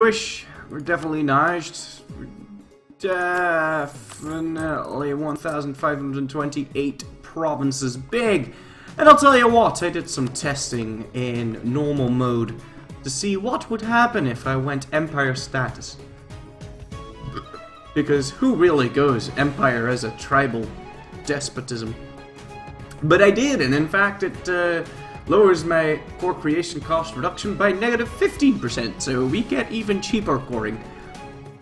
We're definitely Najd. We're definitely 1,528 provinces big. And I'll tell you what, I did some testing in normal mode to see what would happen if I went Empire status. Because who really goes Empire as a tribal despotism? But I did, and in fact it lowers my core creation cost reduction by negative 15%, so we get even cheaper coring.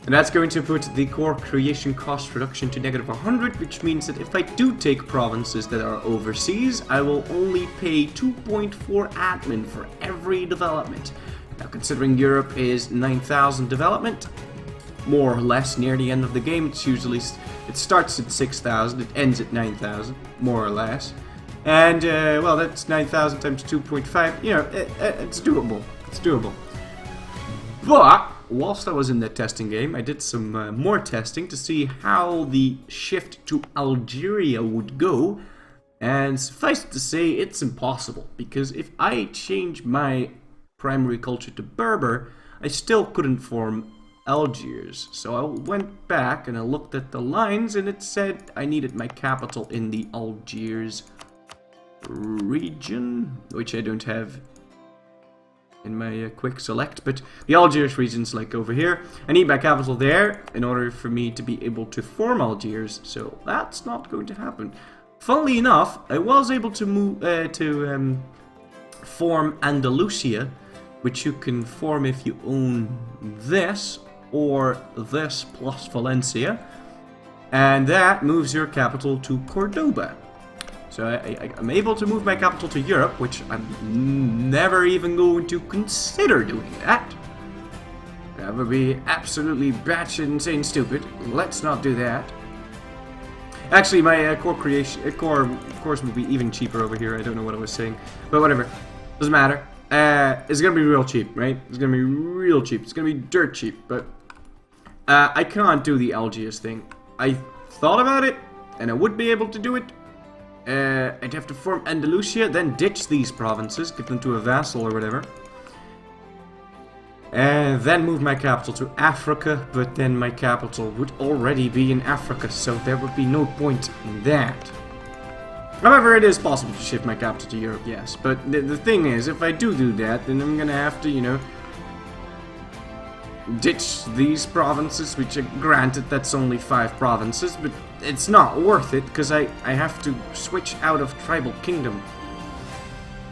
And that's going to put the core creation cost reduction to negative 100, which means that if I do take provinces that are overseas, I will only pay 2.4 admin for every development. Now, considering Europe is 9,000 development, more or less near the end of the game, it starts at 6,000, it ends at 9,000, more or less. And, well, that's 9,000 times 2.5, you know, it's doable. It's doable. But, whilst I was in that testing game, I did some more testing to see how the shift to Algeria would go. And suffice it to say, it's impossible. Because if I change my primary culture to Berber, I still couldn't form Algiers. So I went back and I looked at the lines and it said I needed my capital in the Algiers region, which I don't have in my quick select, but the Algiers region's like over here. I need my capital there in order for me to be able to form Algiers, so that's not going to happen. Funnily enough, I was able to move form Andalusia, which you can form if you own this or this plus Valencia, and that moves your capital to Cordoba. So I'm able to move my capital to Europe, which I'm never even going to consider doing that. That would be absolutely batshit insane stupid. Let's not do that. Actually, my core course would be even cheaper over here. I don't know what I was saying, but whatever. Doesn't matter. It's gonna be real cheap, right? It's gonna be real cheap. It's gonna be dirt cheap, but I can't do the Algiers thing. I thought about it, and I would be able to do it. I'd have to form Andalusia, then ditch these provinces, give them to a vassal or whatever. And then move my capital to Africa, but then my capital would already be in Africa, so there would be no point in that. However, it is possible to shift my capital to Europe, yes. But the thing is, if I do that, then I'm gonna have to, you know, ditch these provinces, which granted that's only 5 provinces, but it's not worth it because I have to switch out of tribal kingdom.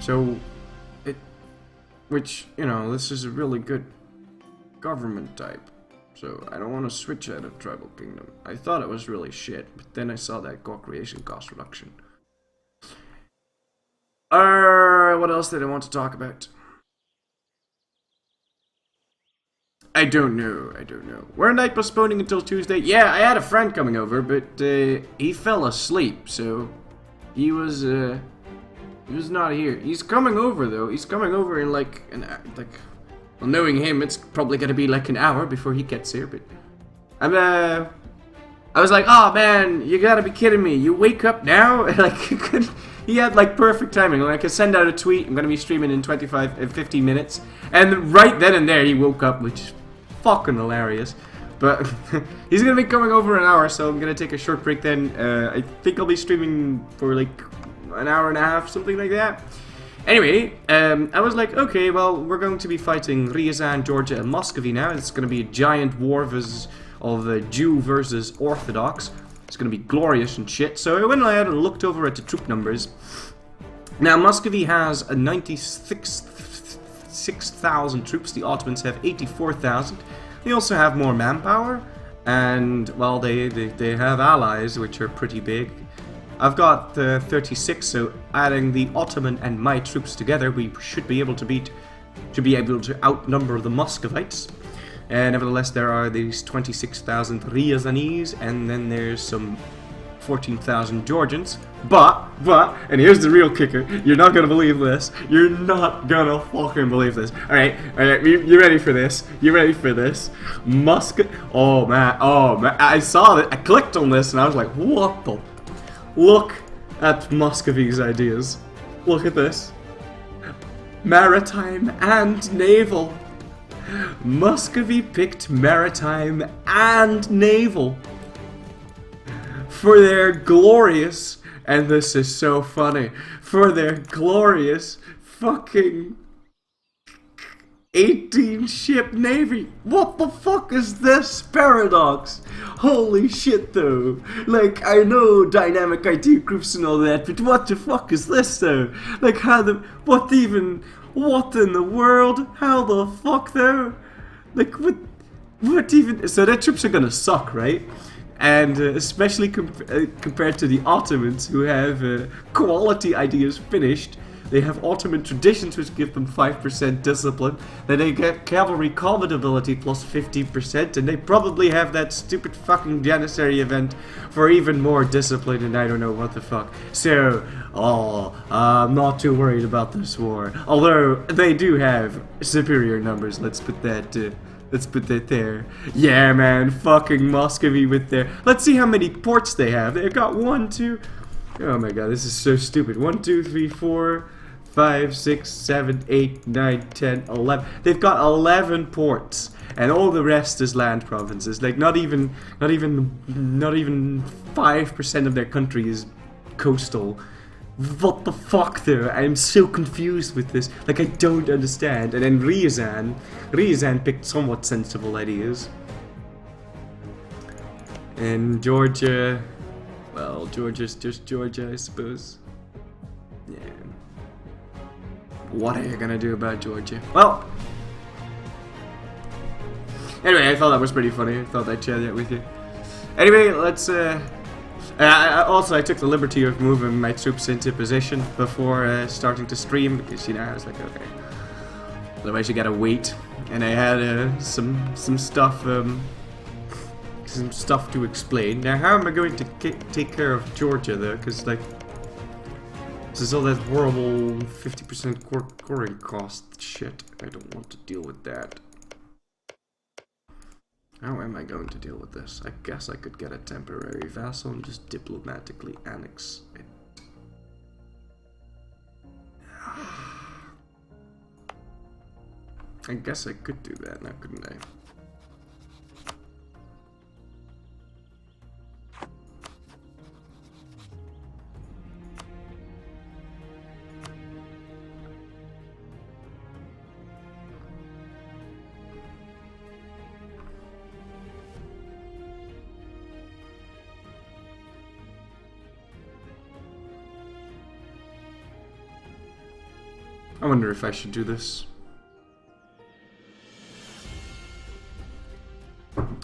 So which, you know, this is a really good government type, so I don't want to switch out of tribal kingdom. I thought it was really shit, but then I saw that core creation cost reduction. What else did I want to talk about? I don't know. We're night postponing until Tuesday. Yeah, I had a friend coming over, but he fell asleep, so he was not here. He's coming over though. He's coming over in like well, knowing him, it's probably gonna be like an hour before he gets here. But I was like, oh man, you gotta be kidding me! You wake up now? Like he had like perfect timing. Like I could send out a tweet. I'm gonna be streaming in 50 minutes, and right then and there he woke up, which is fucking hilarious. But he's gonna be coming over in an hour, so I'm gonna take a short break then. I think I'll be streaming for like an hour and a half, something like that. Anyway, I was like, okay, well, we're going to be fighting Ryazan, Georgia, and Muscovy now. It's gonna be a giant war of Jew versus Orthodox. It's gonna be glorious and shit. So I went ahead and looked over at the troop numbers. Now, Muscovy has a 96,000 troops. The Ottomans have 84,000. They also have more manpower, and well, they have allies which are pretty big. I've got 36, so adding the Ottoman and my troops together, we should be able to outnumber the Muscovites. And nevertheless, there are these 26,000 Ryazanese, and then there's some 14,000 Georgians. But, and here's the real kicker, you're not gonna believe this. You're not gonna fucking believe this. Alright, you ready for this? You ready for this? Oh man, I saw it, I clicked on this, and I was like, what the? Look at Muscovy's ideas. Look at this. Maritime and naval. Muscovy picked maritime and naval for their glorious, and this is so funny, for their glorious fucking 18-ship navy. What the fuck is this paradox? Holy shit though. Like, I know dynamic ID groups and all that, but what the fuck is this though? Like, what in the world? How the fuck though? Like, what even? So their troops are gonna suck, right? And especially compared to the Ottomans, who have quality ideas finished. They have Ottoman traditions which give them 5% discipline. Then they get cavalry combat ability plus 15%, and they probably have that stupid fucking Janissary event for even more discipline, and I don't know what the fuck. So, I'm not too worried about this war. Although they do have superior numbers. Let's put that there. Yeah, man, fucking Muscovy with their. Let's see how many ports they have. They've got 1, 2. Oh my god, this is so stupid. 1, 2, 3, 4, 5, 6, 7, 8, 9, 10, 11. They've got 11 ports, and all the rest is land provinces. Like not even 5% of their country is coastal. What the fuck though? I'm so confused with this. Like, I don't understand. And then Ryazan picked somewhat sensible ideas. And Georgia, well, Georgia's just Georgia, I suppose. Yeah. What are you gonna do about Georgia? Well, anyway, I thought that was pretty funny. I thought I'd share that with you. Anyway, let's also, I took the liberty of moving my troops into position before starting to stream, because, you know, I was like, okay, otherwise you gotta wait. And I had some stuff to explain. Now, how am I going to take care of Georgia though? Because, like, this is all that horrible 50% coring cost shit. I don't want to deal with that. How am I going to deal with this? I guess I could get a temporary vassal and just diplomatically annex it. I guess I could do that now, couldn't I? I wonder if I should do this.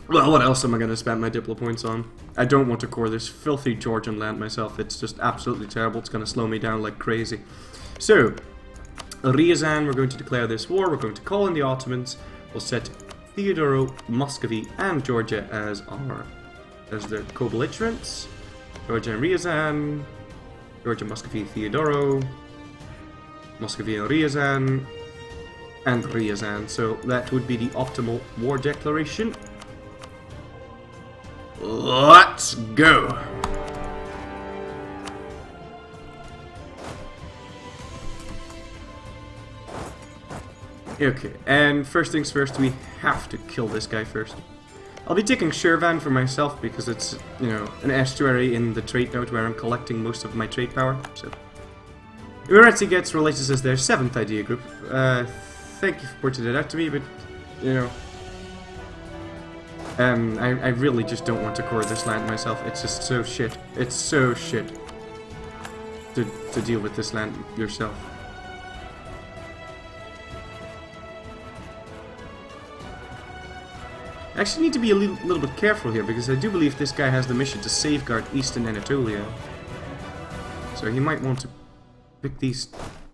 Well, what else am I going to spend my Diplo points on? I don't want to core this filthy Georgian land myself. It's just absolutely terrible. It's going to slow me down like crazy. So, Ryazan, we're going to declare this war. We're going to call in the Ottomans. We'll set Theodoro, Muscovy, and Georgia as their co-belligerents. Georgia and Ryazan. Georgia, Muscovy, Theodoro. Muscovy and Ryazan, so that would be the optimal war declaration. Let's go! Okay, and first things first, we have to kill this guy first. I'll be taking Shirvan for myself because it's, you know, an estuary in the trade node where I'm collecting most of my trade power, so... Umaretsi gets releases as their 7th idea group. Thank you for pointing it out to me, but, you know... I really just don't want to core this land myself. It's just so shit. It's so shit to deal with this land yourself. I actually need to be a little bit careful here, because I do believe this guy has the mission to safeguard Eastern Anatolia. So he might want to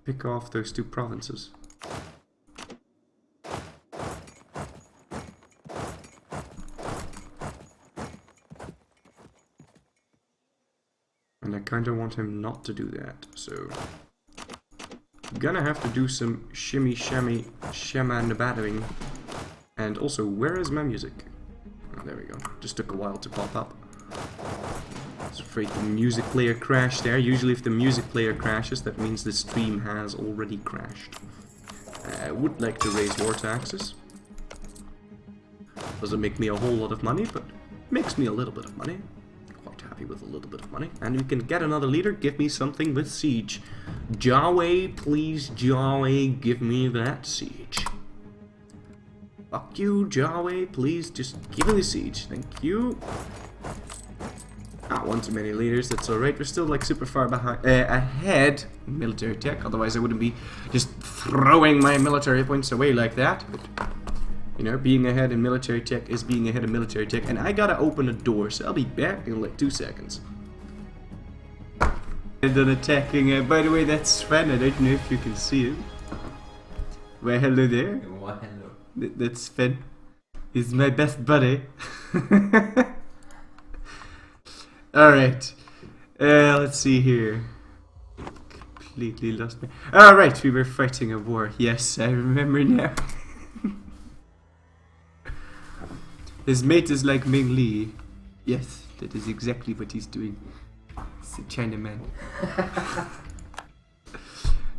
pick off those 2 provinces. And I kinda want him not to do that, so... I'm gonna have to do some shimmy shammy shama-nabattering. And also, where is my music? Oh, there we go. Just took a while to pop up. I was afraid the music player crashed there. Usually if the music player crashes, that means the stream has already crashed. I would like to raise war taxes. Doesn't make me a whole lot of money, but makes me a little bit of money. Quite happy with a little bit of money. And we can get another leader. Give me something with siege. Jawe, please, Jawe, give me that siege. Fuck you, Jawe, please, just give me the siege. Thank you. Not one too many leaders, that's alright. We're still like super far behind, ahead in military tech, otherwise I wouldn't be just throwing my military points away like that. But, you know, being ahead in military tech is being ahead in military tech, and I gotta open a door, so I'll be back in like 2 seconds. And then attacking, by the way, that's Sven, I don't know if you can see him. Well, hello there. Well, hello. That's Sven. He's my best buddy. Alright. Let's see here. Completely lost me. Alright, we were fighting a war. Yes, I remember now. His mate is like Ming Li. Yes, that is exactly what he's doing. It's a Chinaman.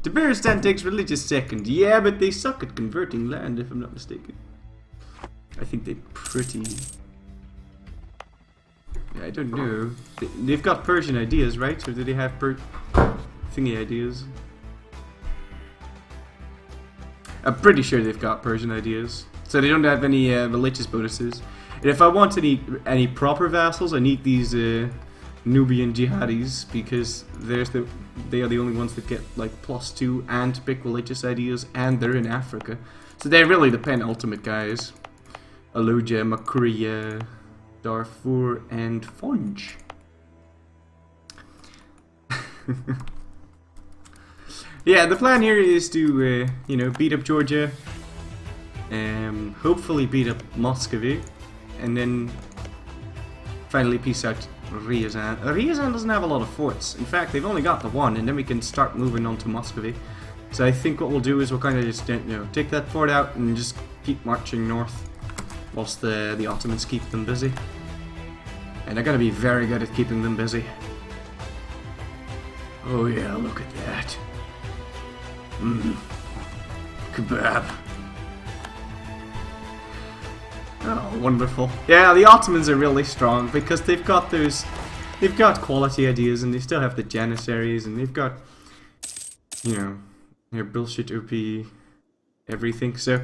Tabaristan takes religious second. Yeah, but they suck at converting land, if I'm not mistaken. I think they're pretty... Yeah, I don't know. They've got Persian ideas, right? Or do they have thingy ideas? I'm pretty sure they've got Persian ideas. So they don't have any religious bonuses. And if I want any proper vassals, I need these Nubian jihadis, because they are the only ones that get like +2 and pick religious ideas, and they're in Africa. So they're really the penultimate guys. Aluja, Makria, Darfur, and Funj. Yeah, the plan here is to, you know, beat up Georgia, hopefully beat up Muscovy, and then finally peace out Ryazan. Ryazan doesn't have a lot of forts. In fact, they've only got the one, and then we can start moving on to Muscovy. So I think what we'll do is we'll kind of just, you know, take that fort out and just keep marching north, whilst the Ottomans keep them busy. And they're gonna be very good at keeping them busy. Oh yeah, look at that. Kebab. Oh, wonderful. Yeah, the Ottomans are really strong because they've got quality ideas, and they still have the Janissaries, and they've got, you know, their bullshit OP everything. So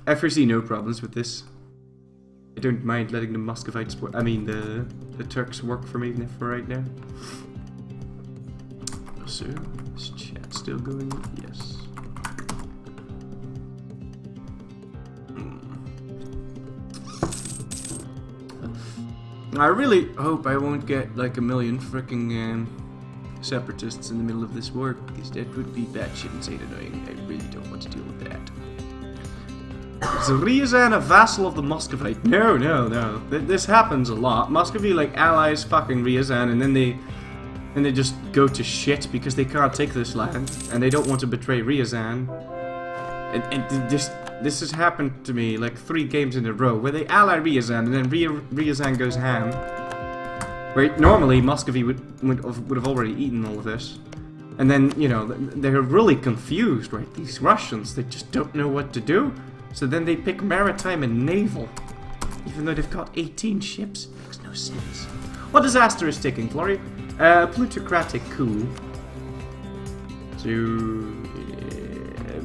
I foresee no problems with this. I don't mind letting the Muscovites, the Turks work for me for right now. So, is chat still going? Yes. I really hope I won't get like 1 million freaking separatists in the middle of this war, because that would be batshit insane annoying. I really don't want to deal with that. Is Ryazan a vassal of the Muscovite? No, no, no. This happens a lot. Muscovy like allies fucking Ryazan, and then they just go to shit because they can't take this land, and they don't want to betray Ryazan. And this has happened to me like 3 games in a row, where they ally Ryazan, and then Ryazan goes ham. Where normally Muscovy would have already eaten all of this. And then, you know, they're really confused, right? These Russians, they just don't know what to do. So then they pick maritime and naval, even though they've got 18 ships. Makes no sense. What disaster is ticking, Florry? Plutocratic coup. So,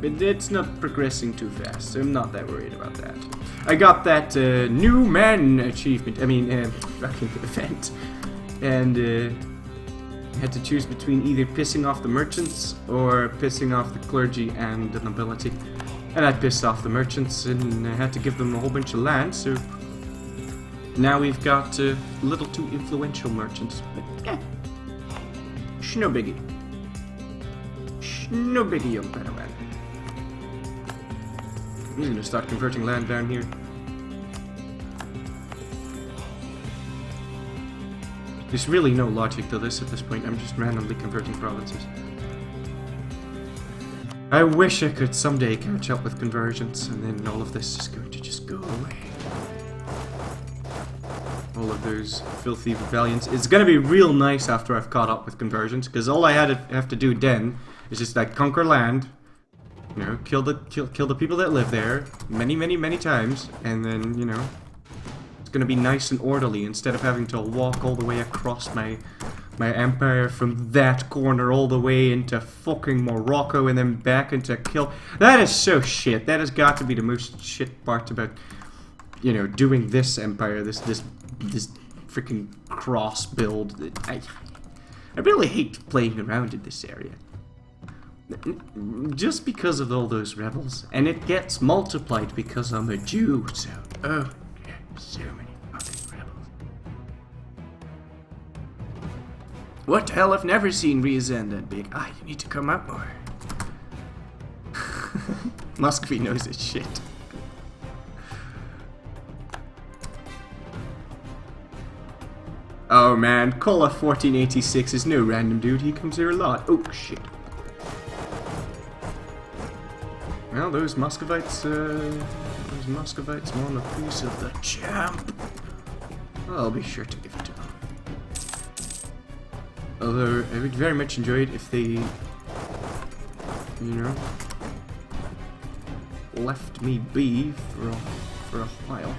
but it's not progressing too fast, so I'm not that worried about that. I got that new man achievement, fucking event, and had to choose between either pissing off the merchants or pissing off the clergy and the nobility. And I pissed off the merchants and I had to give them a whole bunch of land, so now we've got a little too influential merchants. But yeah, no biggie. No biggie, young Padawan. I'm gonna start converting land down here. There's really no logic to this at this point. I'm just randomly converting provinces. I wish I could someday catch up with conversions, and then all of this is going to just go away. All of those filthy rebellions. It's gonna be real nice after I've caught up with conversions, because all I have to do then is just like conquer land, You know, kill the people that live there many times, and then, you know, it's gonna be nice and orderly instead of having to walk all the way across my empire from that corner all the way into fucking Morocco and then back into kill. That is so shit. That has got to be the most shit part about, you know, doing this empire, this freaking cross build. I really hate playing around in this area. Just because of all those rebels. And it gets multiplied because I'm a Jew, so... Oh, yeah, so many fucking rebels. What the hell? I've never seen Ryazan that big. Ah, you need to come out more. Muscovy knows his shit. Oh man, Kola 1486 is no random dude, he comes here a lot. Oh shit. Well, those Muscovites want a piece of the champ. I'll be sure to give it to them. Although, I would very much enjoy it if they, you know, left me be for a while.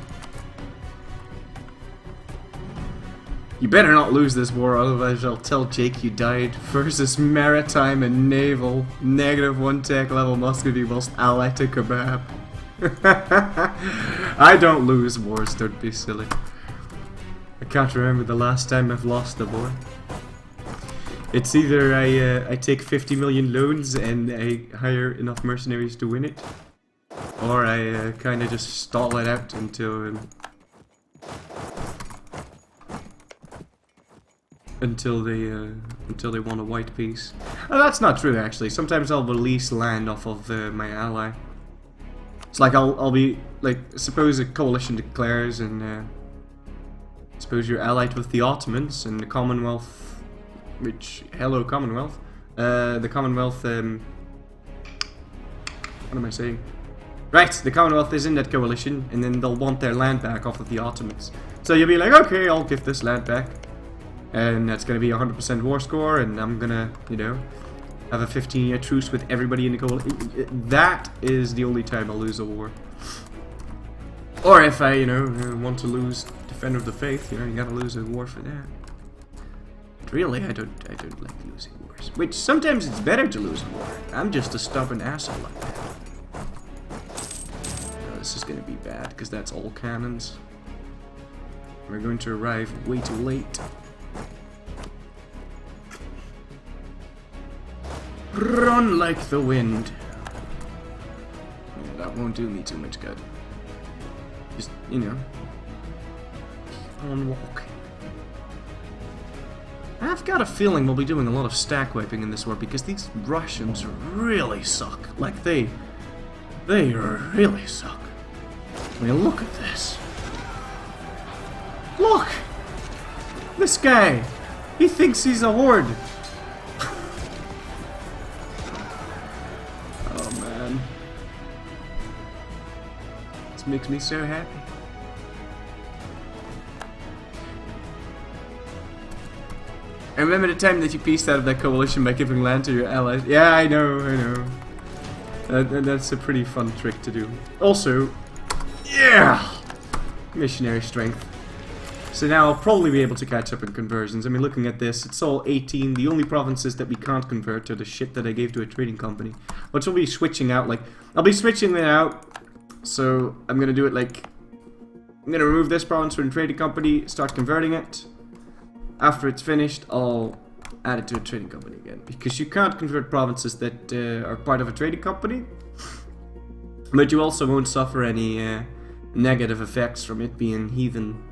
You better not lose this war, otherwise I'll tell Jake you died. Versus maritime and naval, -1 tech level Muscovy whilst allied to kebab. I don't lose wars, don't be silly. I can't remember the last time I've lost a war. It's either I take 50 million loans and I hire enough mercenaries to win it, or I kind of just stall it out until they want a white peace. Oh, that's not true actually. Sometimes I'll release land off of my ally. It's like I'll be like, suppose a coalition declares and suppose you're allied with the Ottomans and the Commonwealth, which hello Commonwealth, the Commonwealth. What am I saying? Right, the Commonwealth is in that coalition, and then they'll want their land back off of the Ottomans. So you'll be like, okay, I'll give this land back. And that's going to be a 100% war score, and I'm going to, you know, have a 15-year truce with everybody in the coalition. That is the only time I'll lose a war. Or if I, you know, want to lose Defender of the Faith, you know, you gotta lose a war for that. But really, I don't like losing wars. Which, sometimes it's better to lose a war. I'm just a stubborn asshole like that. Oh, this is going to be bad, because that's all cannons. We're going to arrive way too late. Run like the wind. Yeah, that won't do me too much good. Just, you know, keep on walking. I've got a feeling we'll be doing a lot of stack wiping in this war because these Russians really suck. Like, they really suck. I mean, look at this. Look! This guy! He thinks he's a horde. Makes me so happy. I remember the time that you pieced out of that coalition by giving land to your allies. Yeah, I know. That's a pretty fun trick to do. Also, yeah! Missionary strength. So now I'll probably be able to catch up in conversions. I mean, looking at this, it's all 18. The only provinces that we can't convert are the shit that I gave to a trading company. Which will be switching out, like, I'll be switching it out. So, I'm gonna do it like, I'm gonna remove this province from the trading company, start converting it. After it's finished, I'll add it to a trading company again. Because you can't convert provinces that are part of a trading company. But you also won't suffer any negative effects from it being heathen.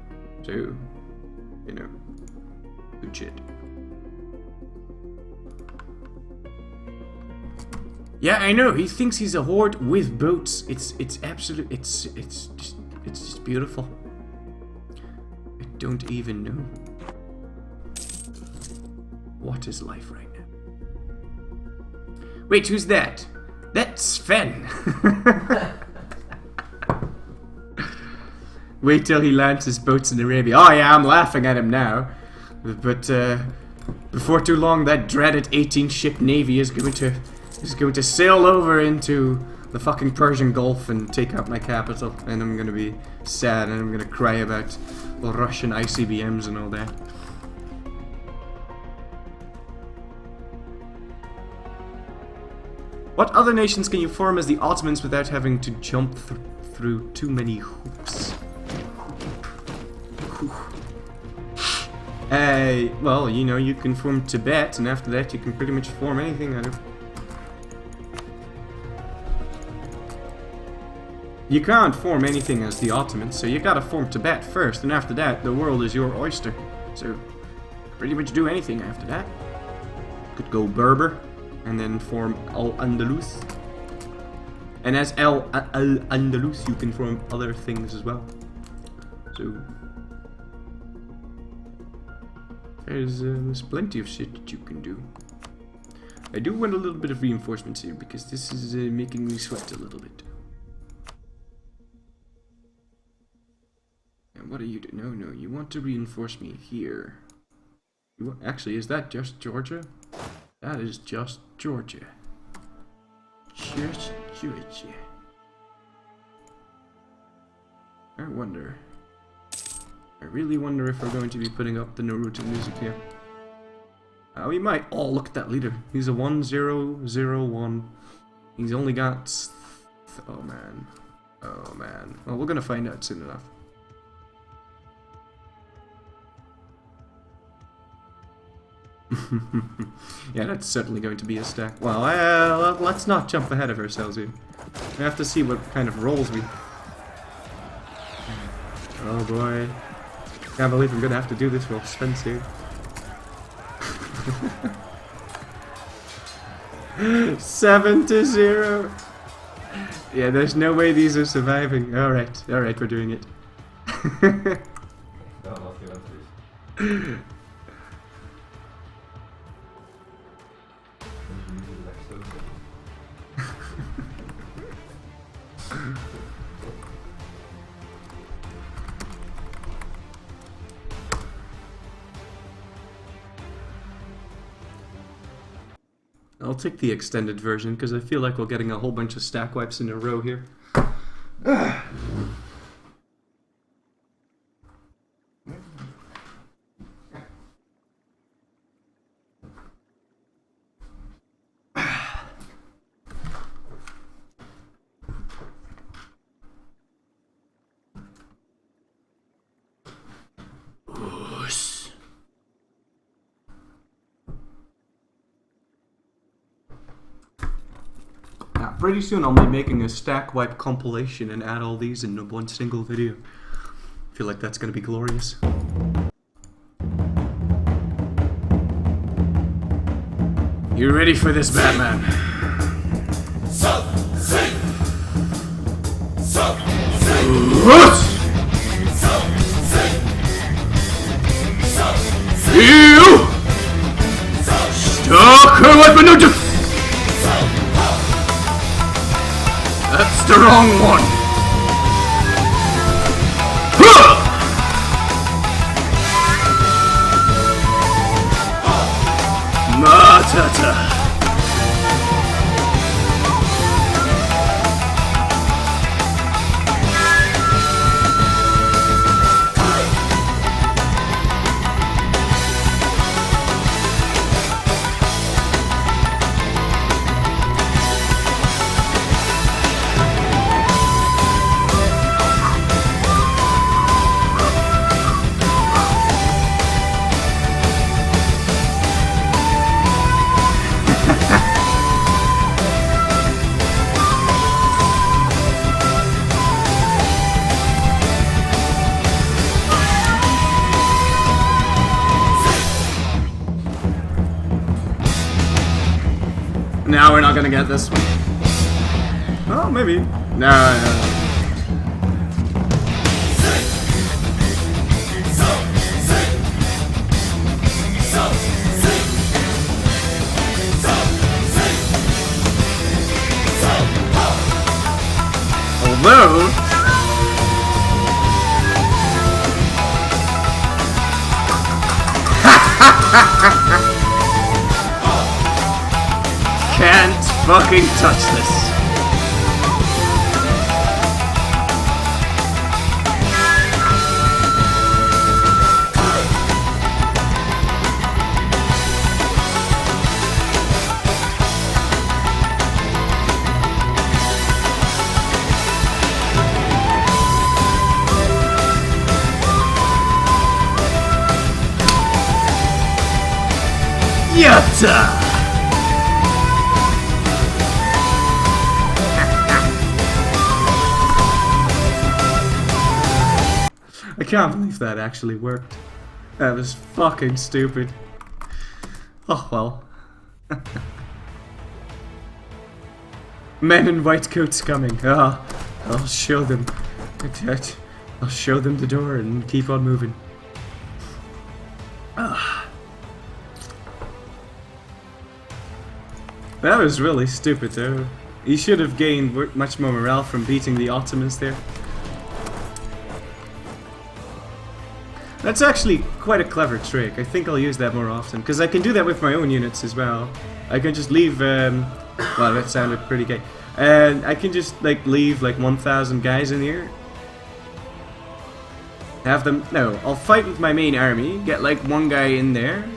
So, you know, good shit. Yeah, I know. He thinks he's a horde with boats. It's just beautiful. I don't even know what is life right now. Wait, who's that? That's Sven. Wait till he lands his boats in Arabia. Oh yeah, I'm laughing at him now. But before too long, that dreaded 18-ship navy is going to He's going to sail over into the fucking Persian Gulf and take out my capital, and I'm gonna be sad, and I'm gonna cry about the Russian ICBMs and all that. What other nations can you form as the Ottomans without having to jump through too many hoops? Well, you know, you can form Tibet, and after that you can pretty much form anything out of... You can't form anything as the Ottomans, so you gotta form Tibet first, and after that, the world is your oyster. So, pretty much do anything after that. Could go Berber, and then form Al-Andalus. And as Al-Andalus, you can form other things as well. So, there's plenty of shit that you can do. I do want a little bit of reinforcements here, because this is making me sweat a little bit. What are you doing? No, you want to reinforce me here. Actually, is that just Georgia? That is just Georgia. Just Georgia. I wonder. I really wonder if we're going to be putting up the Naruto music here. We might. Oh, look at that leader. He's a 1001. He's only got... Oh, man. Oh, man. Well, we're gonna find out soon enough. Yeah, that's certainly going to be a stack. Well, let's not jump ahead of ourselves here. We have to see what kind of rolls we... Oh boy. Can't believe I'm gonna have to do this for Spence here. 7-0. Yeah, there's no way these are surviving. Alright, we're doing it. I'll take the extended version because I feel like we're getting a whole bunch of stack wipes in a row here. Pretty soon I'll be making a stack wipe compilation and add all these in one single video. I feel like that's gonna be glorious. You ready for this, Batman? You! Stalker weapon no. That's the wrong one! Matata! Now we're not gonna get this one. Oh, maybe. No. Although... Can't fucking touch this. Yatta! I can't believe that actually worked. That was fucking stupid. Oh well. Men in white coats coming. Ah, I'll show them. I'll show them the door and keep on moving. Ah. That was really stupid though. He should have gained much more morale from beating the Ottomans there. That's actually quite a clever trick. I think I'll use that more often, because I can do that with my own units as well. I can just leave, well, that sounded pretty gay. And I can just, like, leave, like, 1,000 guys in here. Have them, no, I'll fight with my main army, get, like, one guy in there.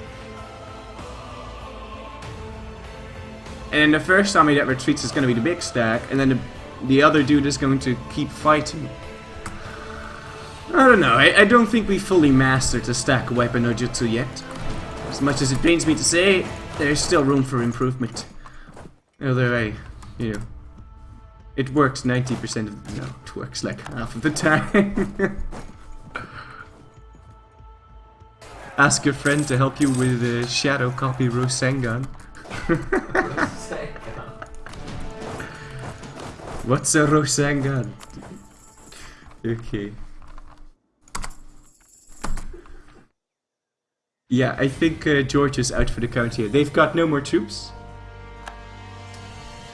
And the first army that retreats is going to be the big stack, and then the other dude is going to keep fighting. I don't know, I don't think we fully mastered the stack weapon no jutsu yet. As much as it pains me to say, there's still room for improvement. Although you know, it works 90% of no, it works like half of the time. Ask your friend to help you with shadow copy Rosengan. What's a Rosengan? Okay. Yeah, I think George is out for the count here. They've got no more troops.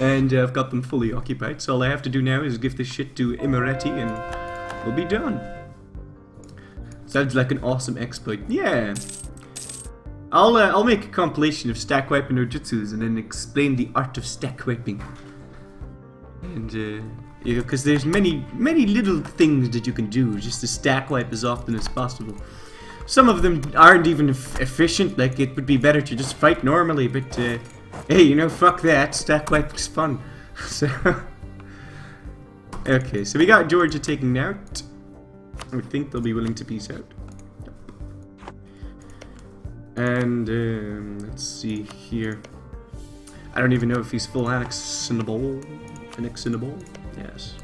And I've got them fully occupied, so all I have to do now is give this shit to Imereti and we'll be done. Sounds like an awesome exploit. Yeah. I'll make a compilation of stack wiping no jutsus and then explain the art of stack wiping. And you know, because there's many little things that you can do just to stack wipe as often as possible. Some of them aren't even efficient, like it would be better to just fight normally, but hey, you know, fuck that, stack wipe is fun. So, okay, so we got Georgia taken out. I think they'll be willing to peace out. And let's see here. I don't even know if he's full annexable. Annexable? Yes.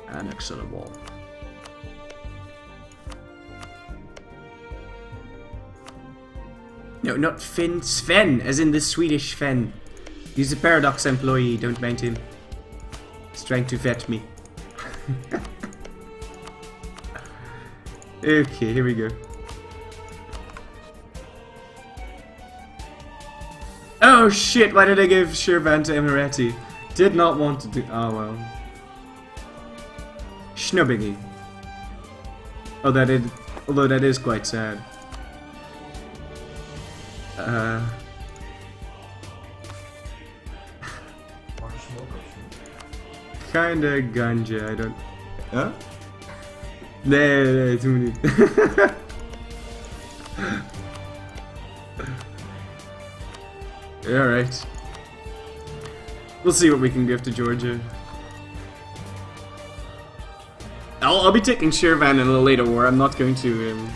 Annexable. No, not Finn. Sven, as in the Swedish Sven. He's a Paradox employee, don't mind him. He's trying to vet me. Okay, here we go. Oh shit, why did I give Shirvan to Emirati? Did not want to do. Oh well. Schnubbiggy. Oh, although that is quite sad. Kinda ganja, I don't. Huh? Nee, doe me niet. Alright. We'll see what we can give to Georgia. I'll be taking Shirvan in a later war. I'm not going to.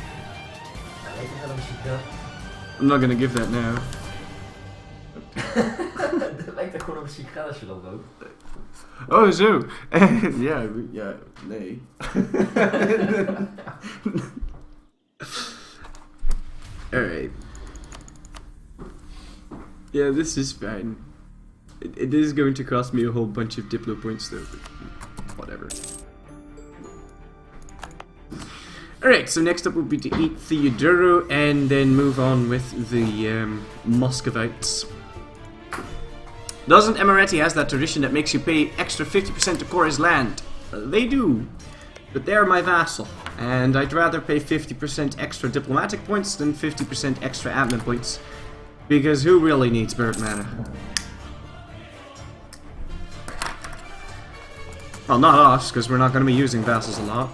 I'm not gonna give that now. Het lijkt er gewoon op een sigaar als je dat rookt. Oh, zo. Ja, nee. Alright. Yeah, this is fine. It is going to cost me a whole bunch of Diplo points though, but whatever. Alright, so next up will be to eat Theodoro and then move on with the Muscovites. Doesn't Emirati has that tradition that makes you pay extra 50% to core his land? They do, but they're my vassal, and I'd rather pay 50% extra diplomatic points than 50% extra admin points, because who really needs bird mana? Well, not us, because we're not going to be using vassals a lot.